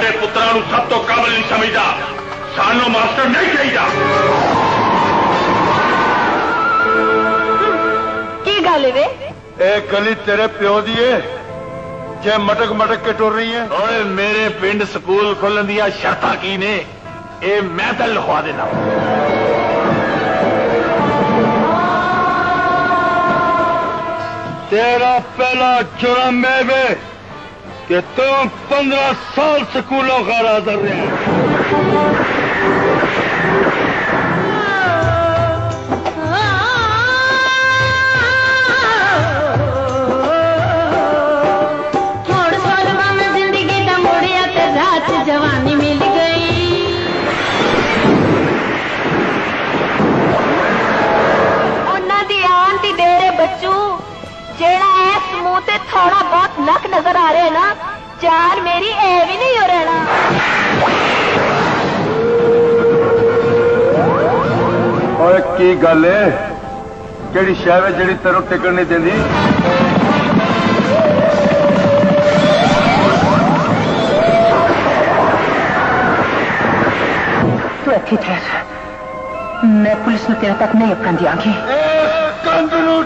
अपने पुत्रां नूं सब तो काबिल नहीं समझदा। सानू मास्टर नहीं चाहिए। की गल वे? एक गली तेरे प्यो दी है जे मटक मटक के टुर रही है। ओए मेरे पिंड स्कूल खुलन दियां शर्तां की ने, ए मैं तो लिखवा देना। तेरा पहला जुर्म है वे कि तुम 15 साल स्कूलों का हाजिर रहे। थोड़ साल में जिंदगी दा मुड़िया ते रात जवानी मिल गई। उन्हां दी आन दी डेरे बच्चू जेड़ा इस मुंह ते थोड़ा बहुत नक नजर आ रहा है ना, जान मेरी ए भी नहीं हो रहना। और की गल है केड़ी शह है जेड़ी तेरू टिकट नहीं देंदी? तू इत्थे ठहर, मैं पुलिस में तेरे तक नहीं अपना दियांगी। कंद नूं